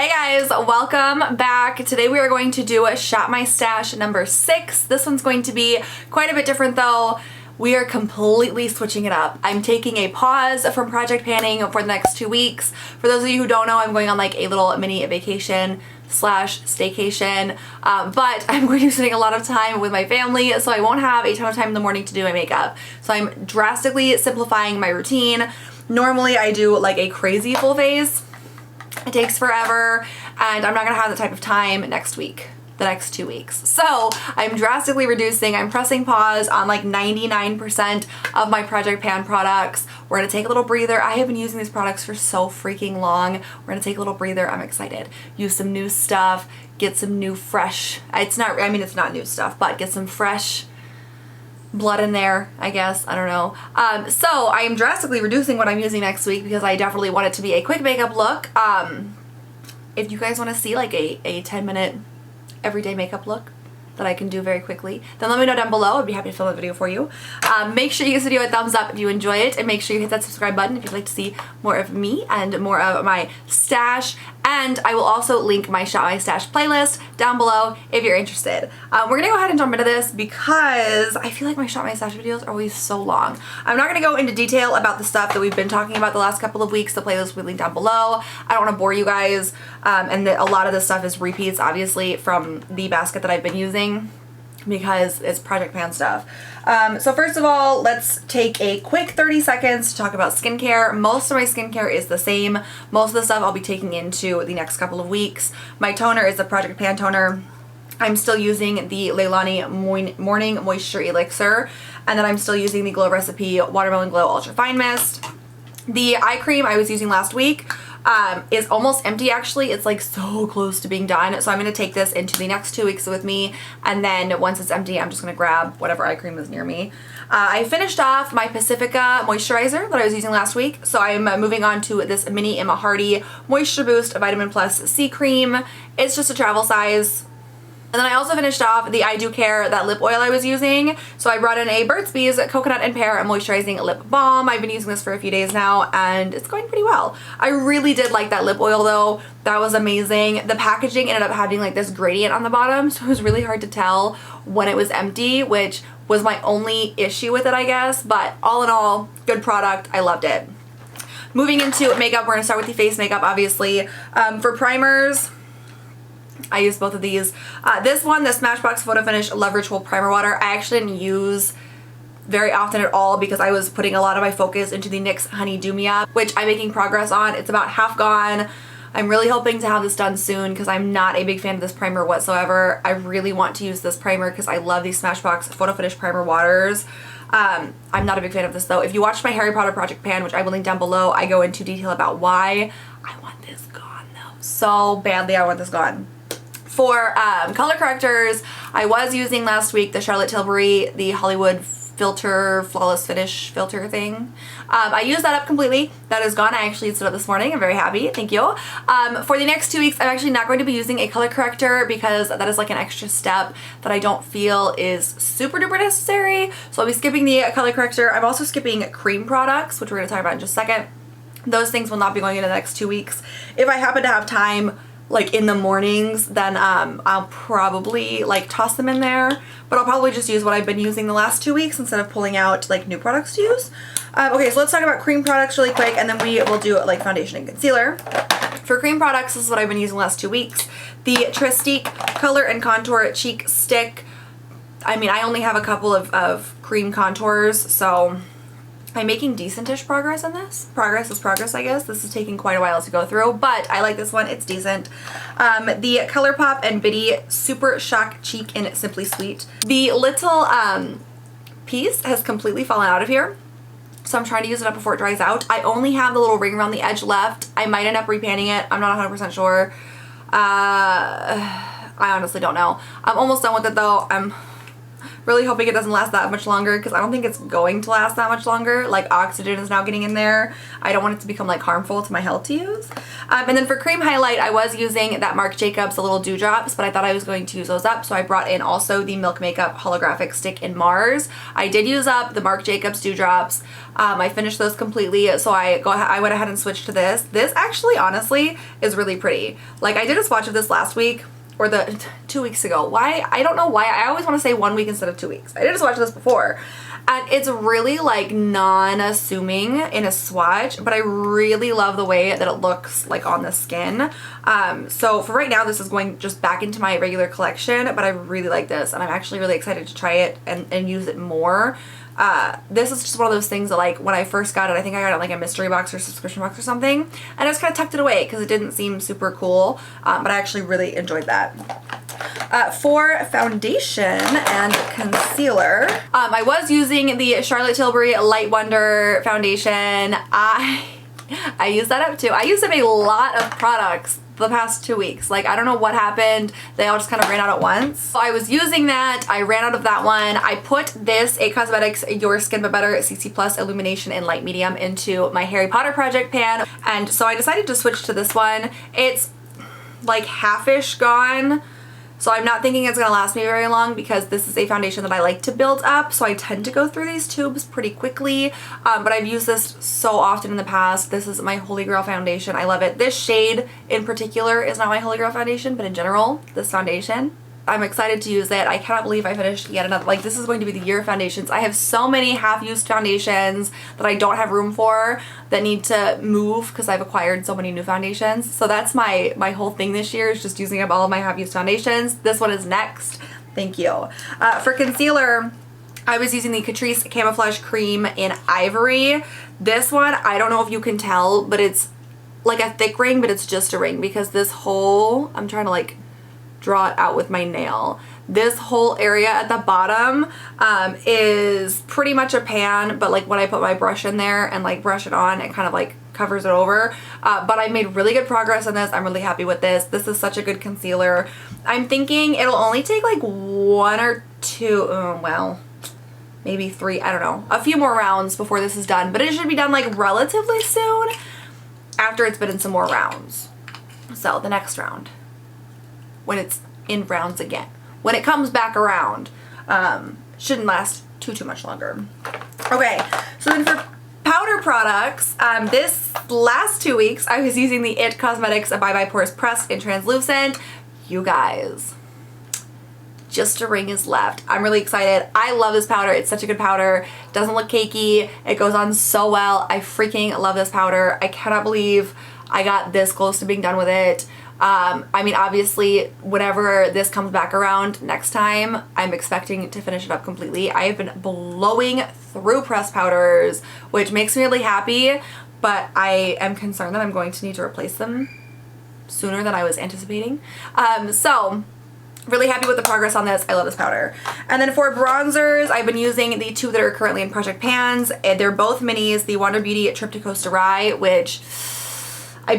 Hey guys, welcome back. Today we are going to do a Shop My Stash number 6. This one's going to be quite a bit different though. We are completely switching it up. I'm taking a pause from project panning for the next 2 weeks. For those of you who don't know, I'm going on like a little mini vacation slash staycation, but I'm going to be spending a lot of time with my family, so I won't have a ton of time in the morning to do my makeup. So I'm drastically simplifying my routine. Normally I do like a crazy full face. It takes forever and I'm not gonna have the type of time next week, the next 2 weeks. So I'm drastically reducing, I'm pressing pause on like 99% of my Project Pan products. We're gonna take a little breather. I have been using these products for so freaking long. We're gonna take a little breather. I'm excited. Use some new stuff, get some new fresh, it's not new stuff, but get some fresh blood in there, I guess. I don't know. So I am drastically reducing what I'm using next week because I definitely want it to be a quick makeup look. If you guys want to see like a 10-minute everyday makeup look that I can do very quickly, then let me know down below. I'd be happy to film a video for you. Make sure you give this video a thumbs up if you enjoy it, and make sure you hit that subscribe button if you'd like to see more of me and more of my stash. And I will also link my Shop My Stash playlist down below if you're interested. We're gonna go ahead and jump into this because I feel like my Shop My Stash videos are always so long. I'm not gonna go into detail about the stuff that we've been talking about the last couple of weeks. The playlist will be linked down below. I don't wanna bore you guys. And a lot of this stuff is repeats, obviously, from the basket that I've been using because it's Project Pan stuff. So first of all, let's take a quick 30 seconds to talk about skincare. Most of my skincare is the same. Most of the stuff I'll be taking into the next couple of weeks. My toner is the Project Pan toner. I'm still using the Leahlani Morning Moisture Elixir, and then I'm still using the Glow Recipe Watermelon Glow Ultra Fine Mist. The eye cream I was using last week is almost empty actually. It's like so close to being done. So I'm going to take this into the next 2 weeks with me, and then once it's empty I'm just going to grab whatever eye cream is near me. I finished off my Pacifica moisturizer that I was using last week, so I'm moving on to this mini Emma Hardie Moisture Boost Vitamin Plus C Cream. It's just a travel size. And then I also finished off the I Do Care, that lip oil I was using. So I brought in a Burt's Bees Coconut and Pear Moisturizing Lip Balm. I've been using this for a few days now and it's going pretty well. I really did like that lip oil though. That was amazing. The packaging ended up having like this gradient on the bottom, so it was really hard to tell when it was empty, which was my only issue with it, I guess. But all in all, good product. I loved it. Moving into makeup, we're gonna start with the face makeup, obviously. For primers, I use both of these. This one, the Smashbox Photo Finish Love Ritual Primer Water, I actually didn't use very often at all because I was putting a lot of my focus into the NYX Honey Do Me Up, which I'm making progress on. It's about half gone. I'm really hoping to have this done soon because I'm not a big fan of this primer whatsoever. I really want to use this primer because I love these Smashbox Photo Finish Primer Waters. I'm not a big fan of this though. If you watch my Harry Potter Project Pan, which I will link down below, I go into detail about why. I want this gone though. So badly I want this gone. For color correctors, I was using last week the Charlotte Tilbury, the Hollywood filter, flawless finish filter thing. I used that up completely. That is gone. I actually used it up this morning. I'm very happy. Thank you. For the next 2 weeks, I'm actually not going to be using a color corrector because that is like an extra step that I don't feel is super duper necessary. So I'll be skipping the color corrector. I'm also skipping cream products, which we're going to talk about in just a second. Those things will not be going into the next 2 weeks. If I happen to have time like in the mornings, then I'll probably like toss them in there, but I'll probably just use what I've been using the last 2 weeks instead of pulling out like new products to use. Okay, so let's talk about cream products really quick, and then we will do like foundation and concealer. For cream products, this is what I've been using the last 2 weeks. The Trestique Color and Contour Cheek Stick. I mean, I only have a couple of cream contours, so I'm making decentish progress on this. Progress is progress, I guess. This is taking quite a while to go through, but I like this one. It's decent. The Colourpop and Bitti Super Shock Cheek in Simply Sweet. The little piece has completely fallen out of here, so I'm trying to use it up before it dries out. I only have the little ring around the edge left. I might end up repainting it. I'm not 100% sure. I honestly don't know. I'm almost done with it though. I'm Really hoping it doesn't last that much longer because I don't think it's going to last that much longer. Like oxygen is now getting in there. I don't want it to become like harmful to my health to use. And then for cream highlight, I was using that Marc Jacobs, the little dewdrops, but I thought I was going to use those up. So I brought in also the Milk Makeup Holographic Stick in Mars. I did use up the Marc Jacobs dewdrops. I finished those completely. So I went ahead and switched to this. This actually, honestly, is really pretty. Like I did a swatch of this last week. Or 2 weeks ago. Why? I don't know why. I always want to say 1 week instead of 2 weeks. I did a swatch of this before. And it's really like non-assuming in a swatch, but I really love the way that it looks like on the skin. So for right now, this is going just back into my regular collection, but I really like this and I'm actually really excited to try it and use it more. This is just one of those things that like when I first got it, I think I got it like a mystery box or subscription box or something, and I just kind of tucked it away because it didn't seem super cool, but I actually really enjoyed that. For foundation and concealer, I was using the Charlotte Tilbury Light Wonder foundation. I use that up too. I use up a lot of products the past 2 weeks. Like, I don't know what happened. They all just kind of ran out at once. So I was using that. I ran out of that one. I put this IT Cosmetics Your Skin But Better CC Plus Illumination in Light Medium into my Harry Potter project pan. And so I decided to switch to this one. It's like half-ish gone. So I'm not thinking it's going to last me very long because this is a foundation that I like to build up. So I tend to go through these tubes pretty quickly. But I've used this so often in the past. This is my Holy Grail foundation. I love it. This shade in particular is not my Holy Grail foundation, but in general, this foundation, I'm excited to use it. I cannot believe I finished yet another, like this is going to be the year of foundations. I have so many half-used foundations that I don't have room for that need to move because I've acquired so many new foundations. So that's my whole thing this year is just using up all of my half-used foundations. This one is next. Thank you. For concealer, I was using the Catrice Camouflage Cream in Ivory. This one, I don't know if you can tell, but it's like a thick ring, but it's just a ring because this whole, I'm trying to like draw it out with my nail. This whole area at the bottom is pretty much a pan, but like when I put my brush in there and like brush it on, it kind of like covers it over. But I made really good progress on this. I'm really happy with this. This is such a good concealer. I'm thinking it'll only take like 1 or 2, well, maybe 3, I don't know, a few more rounds before this is done, but it should be done like relatively soon after it's been in some more rounds. So the next round, when it's in rounds again, when it comes back around, shouldn't last too much longer. Okay, so then for powder products, this last 2 weeks I was using the IT Cosmetics Bye Bye Pores Pressed in Translucent. You guys, just a ring is left. I'm really excited. I love this powder. It's such a good powder. Doesn't look cakey. It goes on so well. I freaking love this powder. I cannot believe I got this close to being done with it. I mean, obviously, whenever this comes back around next time, I'm expecting to finish it up completely. I have been blowing through pressed powders, which makes me really happy, but I am concerned that I'm going to need to replace them sooner than I was anticipating. So really happy with the progress on this. I love this powder. And then for bronzers, I've been using the 2 that are currently in project pans, and they're both minis, the Wander Beauty Trip to Costa Rye, which I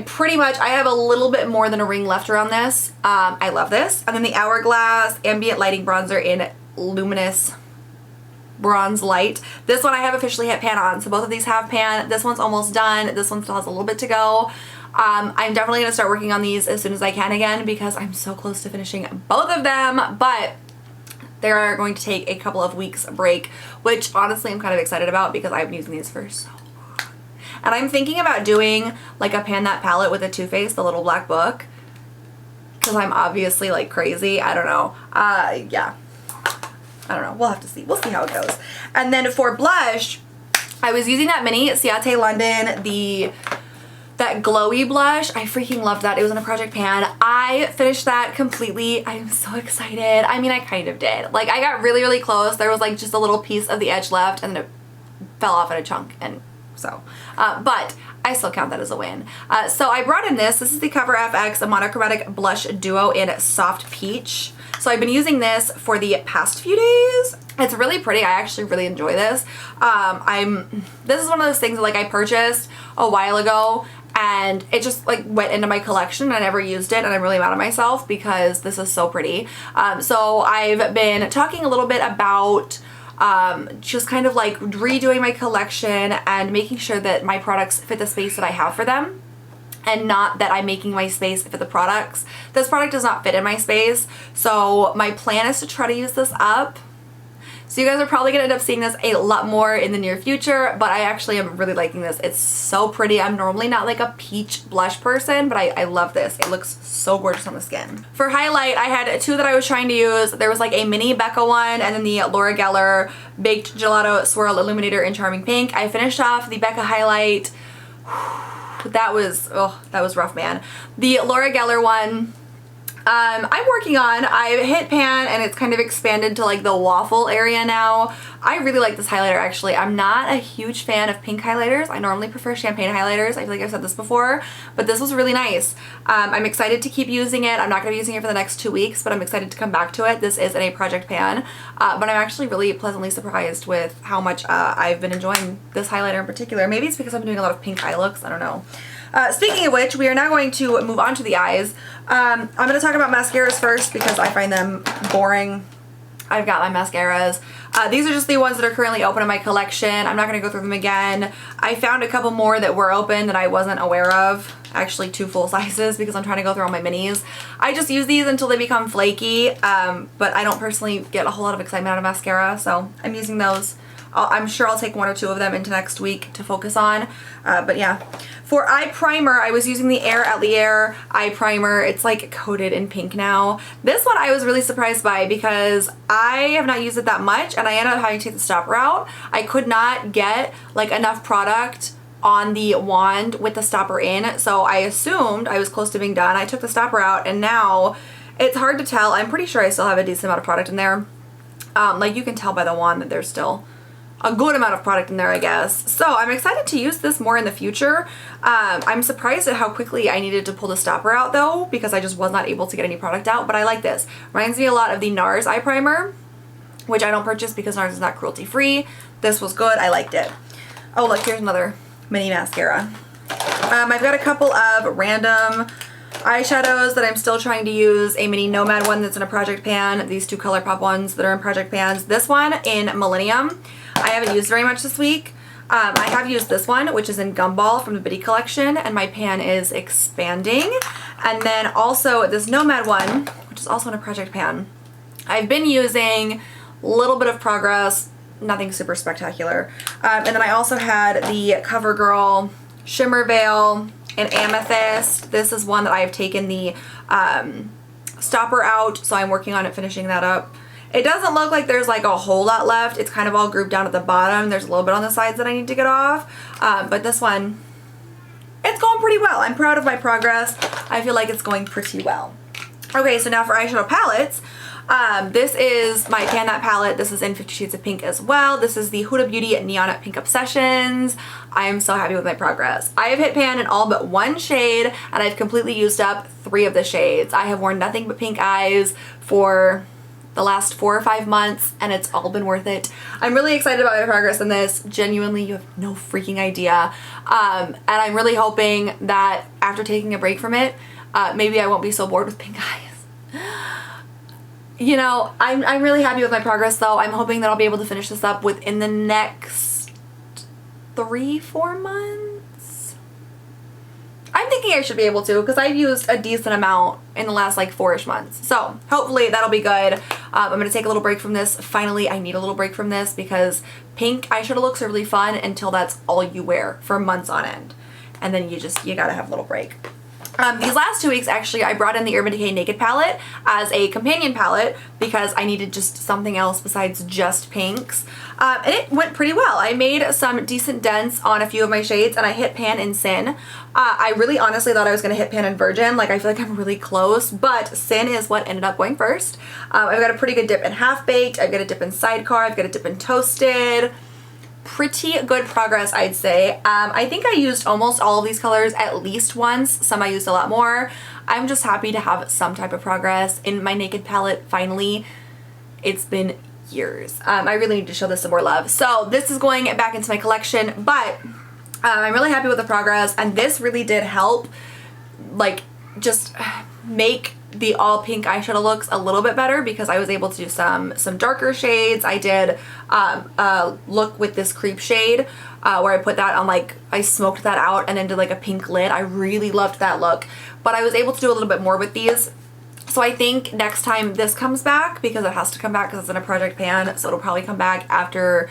have a little bit more than a ring left around this. I love this. And then the Hourglass Ambient Lighting Bronzer in Luminous Bronze Light. This one I have officially hit pan on. So both of these have pan. This one's almost done. This one still has a little bit to go. I'm definitely going to start working on these as soon as I can again because I'm so close to finishing both of them. But they are going to take a couple of weeks break, which honestly I'm kind of excited about because I've been using these for so long. And I'm thinking about doing like a Pan That palette with a Too Faced, the little black book, because I'm obviously like crazy. I don't know. Yeah. I don't know. We'll have to see. We'll see how it goes. And then for blush, I was using that mini Ciate London, that glowy blush. I freaking loved that. It was in a project pan. I finished that completely. I'm so excited. I mean, I kind of did. Like, I got really, really close. There was like just a little piece of the edge left and then it fell off in a chunk, and so, but I still count that as a win. So I brought in this is the Cover FX, a monochromatic blush duo in Soft Peach. So I've been using this for the past few days. It's really pretty. I actually really enjoy this. This is one of those things that like I purchased a while ago and it just like went into my collection and I never used it, and I'm really mad at myself because this is so pretty. So I've been talking a little bit about just kind of like redoing my collection and making sure that my products fit the space that I have for them, and not that I'm making my space fit the products. This product does not fit in my space, so my plan is to try to use this up. So you guys are probably gonna end up seeing this a lot more in the near future, but I actually am really liking this. It's so pretty. I'm normally not like a peach blush person, but I love this. It looks so gorgeous on the skin. For highlight, I had two that I was trying to use. There was like a mini Becca one and then the Laura Geller Baked Gelato Swirl Illuminator in Charming Pink. I finished off the Becca highlight. That was rough, man. The Laura Geller one, I'm working on. I've hit pan and it's kind of expanded to like the waffle area now. I really like this highlighter actually. I'm not a huge fan of pink highlighters. I normally prefer champagne highlighters. I feel like I've said this before, but this was really nice. I'm excited to keep using it. I'm not going to be using it for the next 2 weeks, but I'm excited to come back to it. This is in a project pan, but I'm actually really pleasantly surprised with how much I've been enjoying this highlighter in particular. Maybe it's because I've been doing a lot of pink eye looks. I don't know. Speaking of which, we are now going to move on to the eyes. I'm going to talk about mascaras first because I find them boring. I've got my mascaras. These are just the ones that are currently open in my collection. I'm not going to go through them again. I found a couple more that were open that I wasn't aware of. Actually 2 full sizes because I'm trying to go through all my minis. I just use these until they become flaky, but I don't personally get a whole lot of excitement out of mascara, so I'm using those. I'm sure I'll take 1 or 2 of them into next week to focus on, but yeah. For eye primer, I was using the Air Atelier eye primer. It's like coated in pink now. This one I was really surprised by because I have not used it that much and I ended up having to take the stopper out. I could not get like enough product on the wand with the stopper in, so I assumed I was close to being done. I took the stopper out and now it's hard to tell. I'm pretty sure I still have a decent amount of product in there. Like you can tell by the wand that there's still a good amount of product in there, I guess. So I'm excited to use this more in the future. I'm surprised at how quickly I needed to pull the stopper out though, because I just was not able to get any product out, but I like this. Reminds me a lot of the NARS eye primer, which I don't purchase because NARS is not cruelty free. This was good, I liked it. Oh look, here's another mini mascara. I've got a couple of random eyeshadows that I'm still trying to use. A mini Nomad one that's in a project pan. These 2 Colourpop ones that are in project pans. This one in Millennium. I haven't used very much this week. I have used this one, which is in Gumball from the Bitti collection, and my pan is expanding. And then also this Nomad one, which is also in a project pan. I've been using a little bit of Progress, nothing super spectacular. And then I also had the Covergirl Shimmer Veil in Amethyst. This is one that I have taken the stopper out, so I'm working on it, finishing that up. It doesn't look like there's like a whole lot left. It's kind of all grouped down at the bottom. There's a little bit on the sides that I need to get off. But this one, it's going pretty well. I'm proud of my progress. I feel like it's going pretty well. Okay, so now for eyeshadow palettes. This is my Pan That palette. This is in 50 Shades of Pink as well. This is the Huda Beauty Neon Pink Obsessions. I am so happy with my progress. I have hit pan in all but 1 shade, and I've completely used up 3 of the shades. I have worn nothing but pink eyes for the last 4 or 5 months, and it's all been worth it. I'm really excited about my progress in this. Genuinely, you have no freaking idea. And I'm really hoping that after taking a break from it, maybe I won't be so bored with pink eyes. You know, I'm really happy with my progress though. I'm hoping that I'll be able to finish this up within the next 3-4 months. I'm thinking I should be able to because I've used a decent amount in the last like 4-ish months. So hopefully that'll be good. I'm going to take a little break from this. Finally, I need a little break from this because pink eyeshadow looks are really fun until that's all you wear for months on end. And then you gotta have a little break. These last 2 weeks, actually, I brought in the Urban Decay Naked palette as a companion palette because I needed just something else besides just pinks. And it went pretty well. I made some decent dents on a few of my shades, and I hit pan in Sin. I really honestly thought I was going to hit pan in Virgin. Like, I feel like I'm really close, but Sin is what ended up going first. I've got a pretty good dip in Half Baked. I've got a dip in Sidecar. I've got a dip in Toasted. Pretty good progress, I'd say. I think I used almost all of these colors at least once. Some I used a lot more. I'm just happy to have some type of progress in my Naked palette finally. It's been years. I really need to show this some more love. So this is going back into my collection, but I'm really happy with the progress, and this really did help like just make the all pink eyeshadow looks a little bit better because I was able to do some darker shades. I did a look with this creep shade where I put that on, like, I smoked that out and then did like a pink lid. I really loved that look, but I was able to do a little bit more with these. So I think next time this comes back, because it has to come back because it's in a project pan, so it'll probably come back after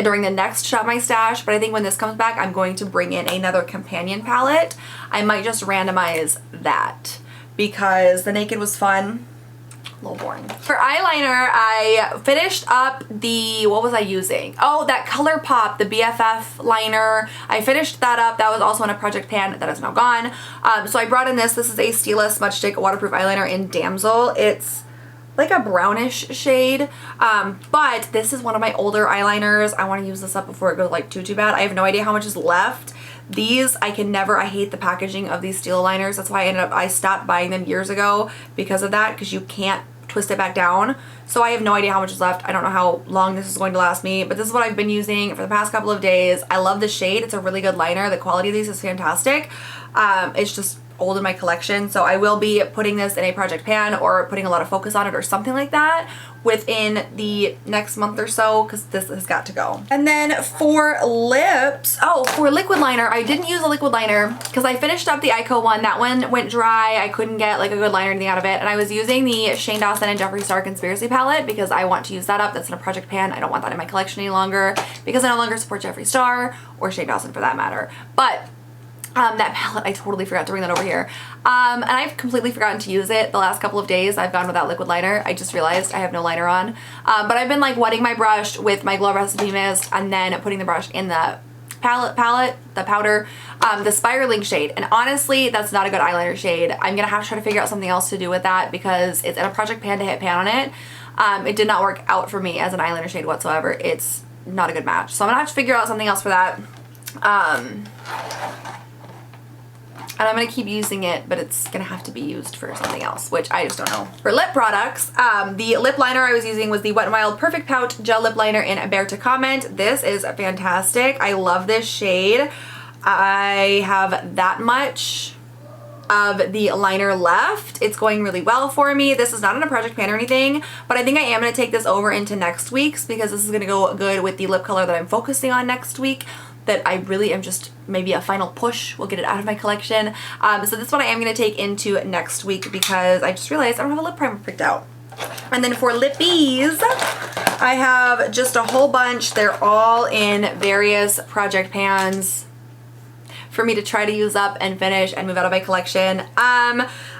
during the next Shop My Stash, but I think when this comes back I'm going to bring in another companion palette. I might just randomize that because the Naked was fun. A little boring. For eyeliner, I finished up the, what was I using? Oh, that Colourpop, the BFF liner. I finished that up. That was also in a project pan that is now gone. So I brought in this. This is a Stila Smudge Stick waterproof eyeliner in Damsel. It's like a brownish shade, but this is one of my older eyeliners. I want to use this up before it goes like too bad. I have no idea how much is left. These I can never, I hate the packaging of these Stila liners. That's why I stopped buying them years ago because of that, because you can't twist it back down. So I have no idea how much is left. I don't know how long this is going to last me, but this is what I've been using for the past couple of days. I love the shade. It's a really good liner. The quality of these is fantastic. It's just old in my collection, so I will be putting this in a project pan or putting a lot of focus on it or something like that within the next month or so, because this has got to go. And then for lips, oh, for liquid liner, I didn't use a liquid liner because I finished up the Ico one. That one went dry. I couldn't get like a good liner or anything out of it, and I was using the Shane Dawson and Jeffree Star Conspiracy palette because I want to use that up. That's in a project pan. I don't want that in my collection any longer because I no longer support Jeffree Star or Shane Dawson for that matter. But that palette, I totally forgot to bring that over here. And I've completely forgotten to use it the last couple of days. I've gone without liquid liner. I just realized I have no liner on. But I've been like wetting my brush with my Glow Recipe Mist and then putting the brush in the the powder, the spiraling shade. And honestly, that's not a good eyeliner shade. I'm gonna have to try to figure out something else to do with that because it's in a project pan to hit pan on it. It did not work out for me as an eyeliner shade whatsoever. It's not a good match. So I'm gonna have to figure out something else for that. And I'm going to keep using it, but it's going to have to be used for something else, which I just don't know. For lip products, the lip liner I was using was the Wet n Wild Perfect Pout Gel Lip Liner in Bear to Comment. This is fantastic. I love this shade. I have that much of the liner left. It's going really well for me. This is not in a project pan or anything, but I think I am going to take this over into next week's because this is going to go good with the lip color that I'm focusing on next week. That I really am just maybe a final push will get it out of my collection. So this one I am going to take into next week because I just realized I don't have a lip primer picked out. And then for lippies, I have just a whole bunch. They're all in various project pans for me to try to use up and finish and move out of my collection.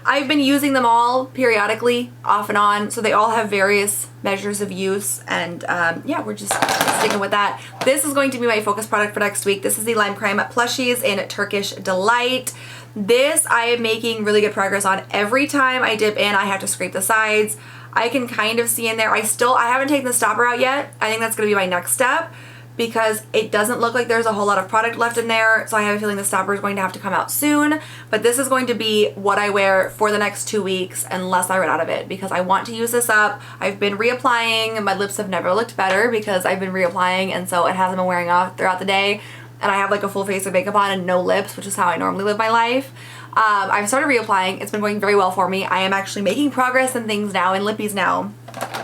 I've been using them all periodically, off and on, so they all have various measures of use, and yeah, we're just sticking with that. This is going to be my focus product for next week. This is the Lime Crime Plushies in Turkish Delight. This I am making really good progress on. Every time I dip in, I have to scrape the sides. I can kind of see in there. I haven't taken the stopper out yet. I think that's going to be my next step, because it doesn't look like there's a whole lot of product left in there, so I have a feeling the stopper is going to have to come out soon. But this is going to be what I wear for the next 2 weeks unless I run out of it, because I want to use this up. I've been reapplying. My lips have never looked better because I've been reapplying, and so it hasn't been wearing off throughout the day. And I have like a full face of makeup on and no lips, which is how I normally live my life. I've started reapplying. It's been going very well for me. I am actually making progress in things now, in lippies now.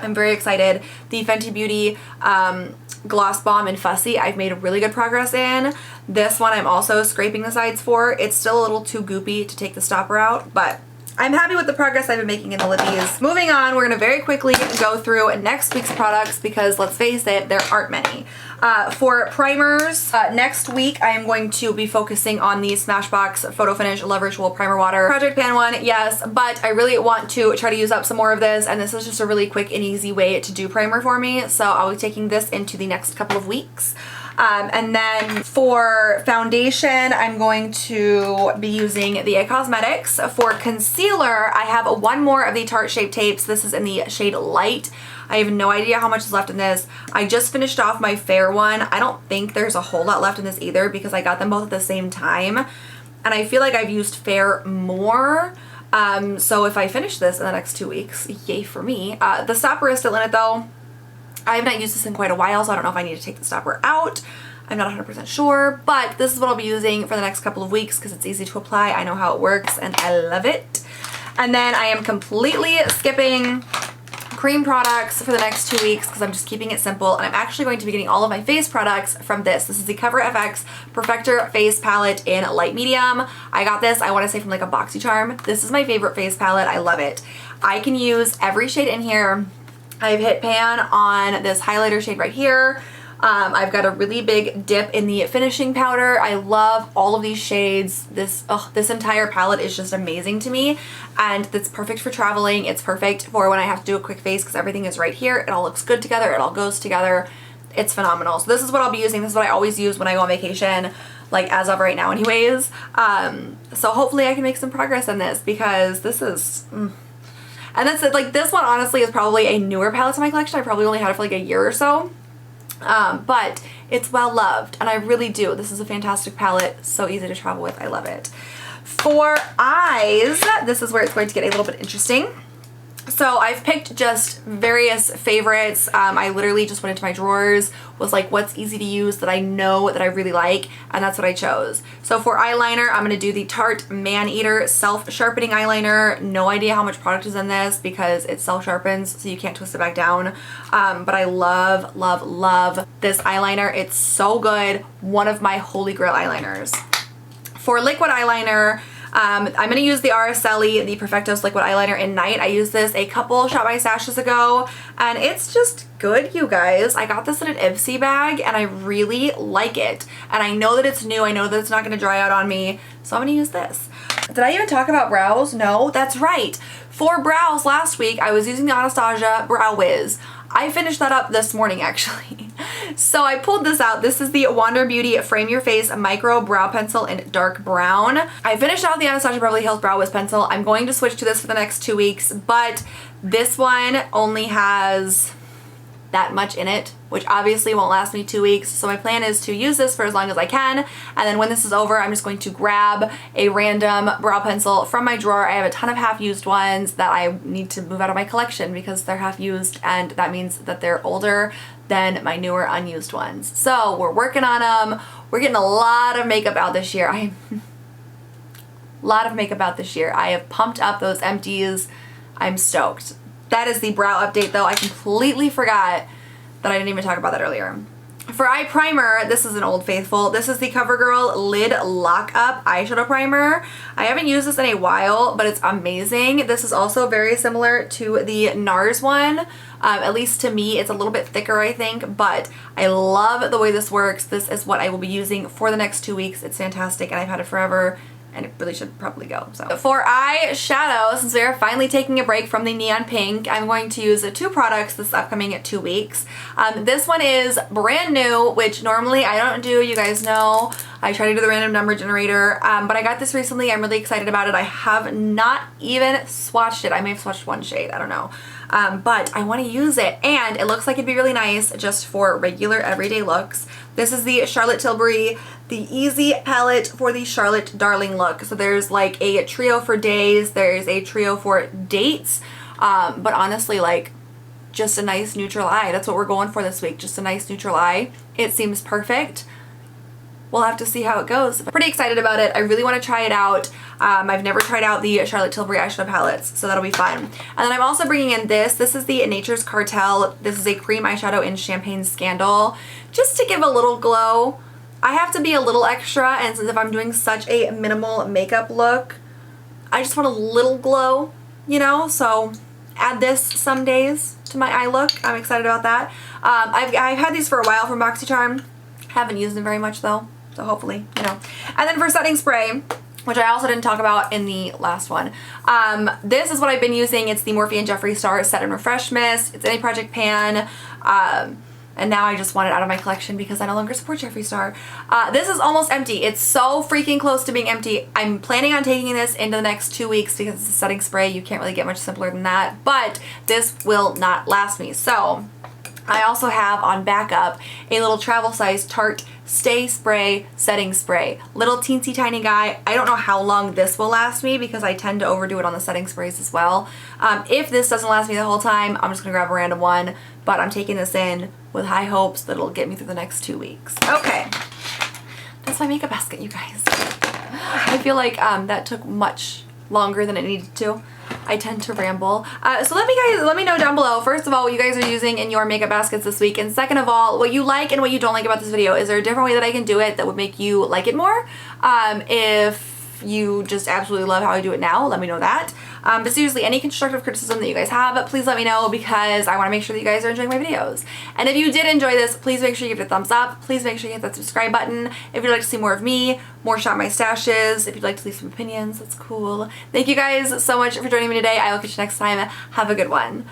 I'm very excited. The Fenty Beauty Gloss Bomb in Fussy I've made really good progress in. This one I'm also scraping the sides for. It's still a little too goopy to take the stopper out, but I'm happy with the progress I've been making in the lippies. Moving on, we're going to very quickly go through next week's products because let's face it, there aren't many. For primers, next week I am going to be focusing on the Smashbox Photo Finish Love Ritual Primer Water Project Pan one, yes, but I really want to try to use up some more of this, and this is just a really quick and easy way to do primer for me, so I'll be taking this into the next couple of weeks. And then for foundation, I'm going to be using the IT Cosmetics. For concealer, I have one more of the Tarte Shape Tapes. This is in the shade Light. I have no idea how much is left in this. I just finished off my Fair one. I don't think there's a whole lot left in this either because I got them both at the same time. And I feel like I've used Fair more. So if I finish this in the next 2 weeks, yay for me. The stopper is still in it though. I have not used this in quite a while, so I don't know if I need to take the stopper out. I'm not 100% sure, but this is what I'll be using for the next couple of weeks because it's easy to apply. I know how it works and I love it. And then I am completely skipping cream products for the next 2 weeks because I'm just keeping it simple, and I'm actually going to be getting all of my face products from this. This is the Cover FX Perfector Face Palette in light medium. I got this, I want to say, from like a BoxyCharm. This is my favorite face palette. I love it. I can use every shade in here. I've hit pan on this highlighter shade right here. I've got a really big dip in the finishing powder. I love all of these shades. This entire palette is just amazing to me, and it's perfect for traveling. It's perfect for when I have to do a quick face because everything is right here. It all looks good together. It all goes together. It's phenomenal. So this is what I'll be using. This is what I always use when I go on vacation, like as of right now anyways. So hopefully I can make some progress on this because this is... And that's it. Like, this one honestly is probably a newer palette to my collection. I probably only had it for like a year or so. But it's well loved, and I really do. This is a fantastic palette, so easy to travel with. I love it. For eyes, this is where it's going to get a little bit interesting. So I've picked just various favorites. I literally just went into my drawers, was like, what's easy to use that I know that I really like, and that's what I chose. So for eyeliner, I'm going to do the Tarte Maneater Self-Sharpening Eyeliner. No idea how much product is in this because it self-sharpens, so you can't twist it back down. But I love, love, love this eyeliner. It's so good. One of my holy grail eyeliners. For liquid eyeliner, I'm going to use the Araceli, the Perfectos Liquid Eyeliner in Night. I used this a couple Shop My Stashes ago, and it's just good, you guys. I got this in an Ipsy bag, and I really like it. And I know that it's new. I know that it's not going to dry out on me, so I'm going to use this. Did I even talk about brows? No, that's right. For brows last week, I was using the Anastasia Brow Wiz. I finished that up this morning, actually. So I pulled this out. This is the Wander Beauty Frame Your Face Micro Brow Pencil in dark brown. I finished out the Anastasia Beverly Hills Brow Wiz pencil. I'm going to switch to this for the next 2 weeks, but this one only has that much in it, which obviously won't last me 2 weeks. So my plan is to use this for as long as I can, and then when this is over, I'm just going to grab a random brow pencil from my drawer. I have a ton of half-used ones that I need to move out of my collection because they're half-used, and that means that they're older than my newer unused ones. So we're working on them. We're getting a lot of makeup out this year. I have pumped up those empties. I'm stoked. That is the brow update though. I completely forgot that I didn't even talk about that earlier. For eye primer, this is an old faithful. This is the CoverGirl Lid Lock Up Eyeshadow Primer. I haven't used this in a while, but it's amazing. This is also very similar to the NARS one. At least to me, it's a little bit thicker, I think, but I love the way this works. This is what I will be using for the next 2 weeks. It's fantastic, and I've had it forever, and it really should probably go. So for eyeshadow, since we are finally taking a break from the neon pink, I'm going to use 2 products this upcoming 2 weeks. This one is brand new, which normally I don't do. You guys know I try to do the random number generator, but I got this recently. I'm really excited about it. I have not even swatched it. I may have swatched one shade, I don't know. But I want to use it, and it looks like it'd be really nice just for regular everyday looks. This is the Charlotte Tilbury, the Easy palette for the Charlotte Darling look. So there's like a trio for days, there's a trio for dates, but honestly, like, just a nice neutral eye. That's what we're going for this week, just a nice neutral eye. It seems perfect. We'll have to see how it goes. Pretty excited about it. I really want to try it out. I've never tried out the Charlotte Tilbury eyeshadow palettes, so that'll be fun. And then I'm also bringing in this. This is the Nature's Cartel. This is a cream eyeshadow in Champagne Scandal, just to give a little glow. I have to be a little extra, and since if I'm doing such a minimal makeup look, I just want a little glow, you know? So add this some days to my eye look. I'm excited about that. I've had these for a while from BoxyCharm. Haven't used them very much though. So hopefully, you know. And then for setting spray, which I also didn't talk about in the last one, this is what I've been using. It's the Morphe and Jeffree Star Set and Refresh Mist. It's in a project pan. And now I just want it out of my collection because I no longer support Jeffree Star. This is almost empty. It's so freaking close to being empty. I'm planning on taking this into the next 2 weeks because it's a setting spray. You can't really get much simpler than that. But this will not last me. So I also have on backup a little travel size Tarte Stay Spray Setting Spray. Little teensy tiny guy. I don't know how long this will last me because I tend to overdo it on the setting sprays as well. If this doesn't last me the whole time, I'm just gonna grab a random one, but I'm taking this in with high hopes that it'll get me through the next 2 weeks. Okay, that's my makeup basket, you guys. I feel like that took much longer than it needed to. I tend to ramble. So let me know down below, first of all, what you guys are using in your makeup baskets this week, and second of all, what you like and what you don't like about this video. Is there a different way that I can do it that would make you like it more? If you just absolutely love how I do it now, let me know that. But seriously, any constructive criticism that you guys have, please let me know, because I want to make sure that you guys are enjoying my videos. And if you did enjoy this, please make sure you give it a thumbs up. Please make sure you hit that subscribe button. If you'd like to see more of me, more Shop My Stashes, if you'd like to leave some opinions, that's cool. Thank you guys so much for joining me today. I will catch you next time. Have a good one.